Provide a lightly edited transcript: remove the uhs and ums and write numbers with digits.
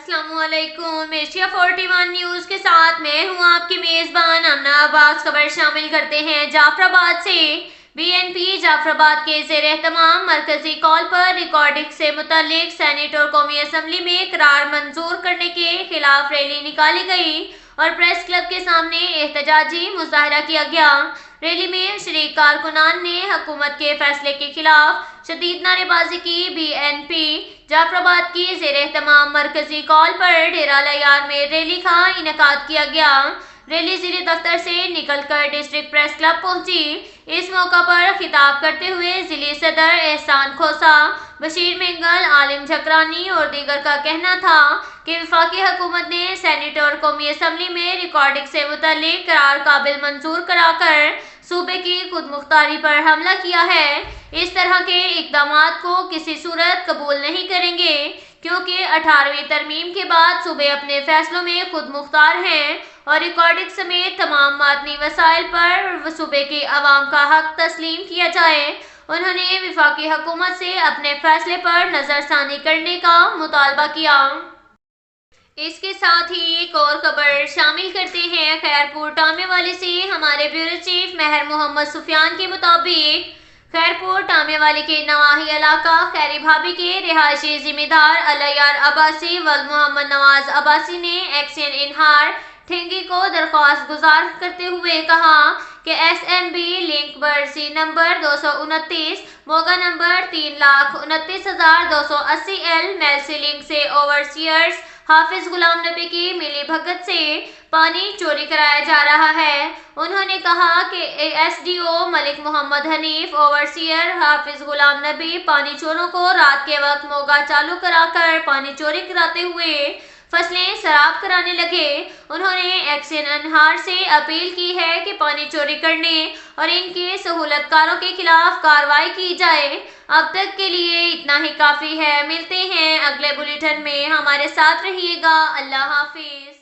अस्सलाम वालेकुम। Asia 41 news के साथ मैं हूं आपकी मेजबान अमना अब्बास। खबर शामिल करते हैं जाफराबाद से। बीएनपी जाफराबाद के ज़ेर-ए-एहतमाम मरकजी कॉल पर रिकॉर्डिंग से मुतालिक सेनेट और कौमी असम्बली में करार मंजूर करने के खिलाफ रैली निकाली गई और प्रेस क्लब के सामने एहतजाजी मुजाहरा किया गया। रैली में शरीक कारकुनान ने हुकूमत के फैसले के खिलाफ शदीद नारेबाजी की। बीएनपी जाफराबाद की ज़ेर-ए-एहतमाम मरकजी कॉल पर डेरा लयार में रैली का इनेकाद किया गया। रैली ज़िले दफ्तर से निकलकर डिस्ट्रिक्ट प्रेस क्लब पहुंची। इस मौका पर खिताब करते हुए ज़िले सदर एहसान खोसा, बशीर मेंगल, आलिम झकरानी और दीगर का कहना था कि वफाकी हुकूमत ने सेनेट और कौमी असम्बली में रिकॉर्डिंग से मुतालिक करार काबिल मंजूर कराकर सूबे की खुद मुख्तारी पर हमला किया है। इस तरह के इकदामात को किसी सूरत कबूल नहीं करेंगे, क्योंकि 18वीं तरमीम के बाद सूबे अपने फैसलों में खुद मुख्तार हैं और रिकॉर्डिंग समेत तमाम मादनी वसाइल पर सूबे की आवाम का हक तस्लीम किया जाए। उन्होंने वफाकी हुकूमत से अपने फैसले पर नजरसानी करने का मुतालबा किया। इसके साथ ही एक और खबर शामिल करते हैं खैरपुर टामेवाली से। हमारे ब्यूरो चीफ महर मोहम्मद सुफियान के मुताबिक खैरपुर टामेवाली के नवाही इलाका खैरी भाभी के रिहायशी जिम्मेदार अलयार अब्बासी व मोहम्मद नवाज अब्बासी ने एक्शन इनहार ठेंगी को दरख्वास्त गुजार करते हुए कहा कि SMB लिंक बर्सी नंबर 229 मोगा नंबर 3,29,280L मेलसी लिंक से ओवरसियर्स हाफिज गुलाम नबी की मिली भगत से पानी चोरी कराया जा रहा है। उन्होंने कहा कि SDO मलिक मोहम्मद हनीफ ओवरसियर हाफिज गुलाम नबी पानी चोरों को रात के वक्त मोगा चालू कराकर पानी चोरी कराते हुए फसलें सराब कराने लगे। उन्होंने एक्शन अनहार से अपील की है कि पानी चोरी करने और इनके सहूलतकारों के खिलाफ कार्रवाई की जाए। अब तक के लिए इतना ही काफ़ी है। मिलते हैं अगले बुलेटिन में, हमारे साथ रहिएगा। अल्लाह हाफिज।